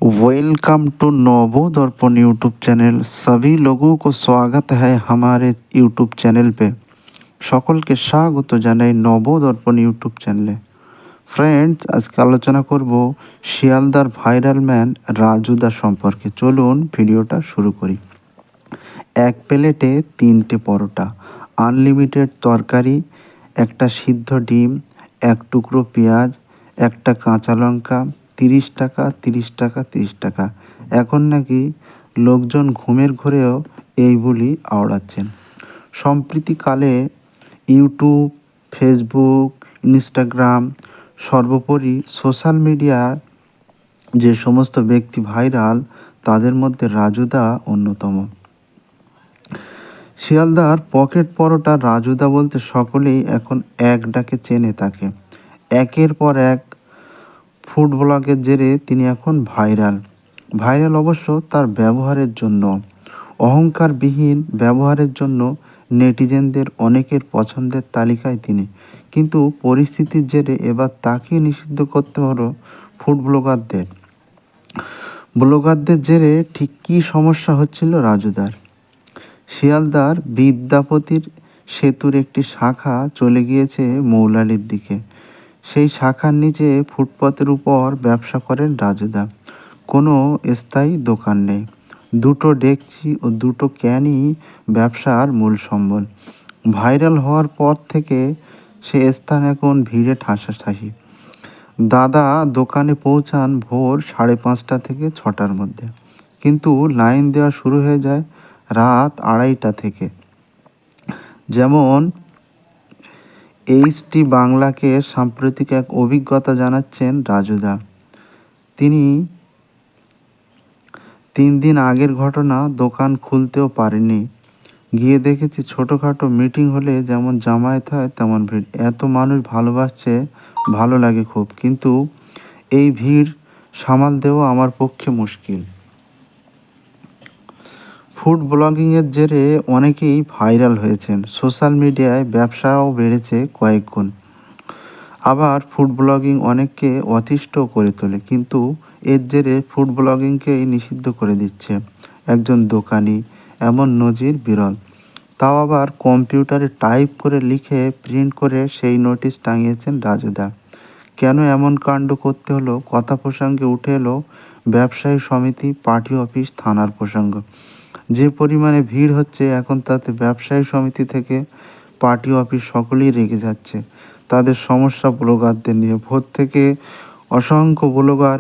Welcome to नवो दर्पण YouTube channel. सभी लोगों को स्वागत है हमारे यूट्यूब चैनल पे। সকলকে স্বাগত জানাই নবো দর্পণ ইউটিউব চ্যানেলে। ফ্রেন্ডস, আজকে আলোচনা করব শিয়ালদার ভাইরাল ম্যান রাজুদা সম্পর্কে। চলুন ভিডিওটা শুরু করি। এক প্লেটে 3টে পরোটা, আনলিমিটেড তরকারি, একটা সিদ্ধ ডিম, এক টুকরো পেঁয়াজ, একটা কাঁচা লঙ্কা, 30 টাকা, 30 টাকা, 30 টাকা। এখন নাকি লোকজন ঘুমের ঘোরেও এই বলি আওড়াচ্ছেন। সম্প্রতিকালে ইউটিউব, ফেসবুক, ইনস্টাগ্রাম, সর্বোপরি সোশ্যাল মিডিয়ার যে সমস্ত ব্যক্তি ভাইরাল, তাদের মধ্যে রাজুদা অন্যতম। শিয়ালদার পকেট পরোটা রাজুদা বলতে সকলেই এখন এক ডাকে চেনে তাকে। একের পর এক ফুড ব্লগের জেরে তিনি এখন ভাইরাল অবশ্য তার ব্যবহারের জন্য। অহংকারবিহীন ব্যবহারের জন্য নেটিজেনদের অনেকের পছন্দের তালিকায় তিনি। কিন্তু পরিস্থিতির জেরে এবার তাকে নিষিদ্ধ করতে হলো ফুড ব্লগারদের জেরে ঠিক কী সমস্যা হচ্ছিল রাজুদার। শিয়ালদার বিদ্যাপতির সেতুর একটি শাখা চলে গিয়েছে মৌলালির দিকে। সেই শাখার নিচে ফুটপাতের উপর ব্যবসা করেন রাজুদা। কোনো স্থায়ী দোকান নেই। 2টো ডেকচি ও 2টো ক্যানই ব্যবসার মূল সম্বল। ভাইরাল হওয়ার পর থেকে সে স্থান এখন ভিড়ে ঠাসাঠাসি। দাদা দোকানে পৌঁছান ভোর 5:30 থেকে 6টার মধ্যে, কিন্তু লাইন দেওয়া শুরু হয়ে যায় রাত 2:30টা থেকে। যেমন এইচটি বাংলাকে সাম্প্রতিক এক অভিজ্ঞতা জানাচ্ছেন রাজুদা। তিনি 3 দিন আগের ঘটনা, দোকান খুলতেও পারেনি। গিয়ে দেখেছি ছোটোখাটো মিটিং হলে যেমন জামায়াত হয় তেমন ভিড়। এত মানুষ ভালোবাসছে, ভালো লাগে খুব, কিন্তু এই ভিড় সামাল দেওয়া আমার পক্ষে মুশকিল। ফুড ব্লগিংয়ের জেরে অনেকেই ভাইরাল হয়েছেন। সোশ্যাল মিডিয়ায় ব্যবসাও বেড়েছে কয়েক গুণ। আবার ফুড ব্লগিং অনেককে অতিষ্ঠ করে তোলে, কিন্তু এর জেরে ফুড ব্লগিংকেই নিষিদ্ধ করে দিচ্ছে একজন দোকানি। এমন নজির বিরল। তাও আবার কম্পিউটারে টাইপ করে লিখে প্রিন্ট করে সেই নোটিশ টাঙিয়েছেন রাজুদা। কেন এমন কাণ্ড করতে হলো? কথা প্রসঙ্গে উঠে এলো ব্যবসায়ী সমিতি, পার্টি অফিস, থানার প্রসঙ্গ। যে পরিমাণে ভিড় হচ্ছে এখন, তাতে ব্যবসায়ী সমিতি থেকে পার্টি অফিস সকলেই রেগে যাচ্ছে। তাদের সমস্যা ব্লগারদের নিয়ে। ভোর থেকে অসংখ্য ব্লগার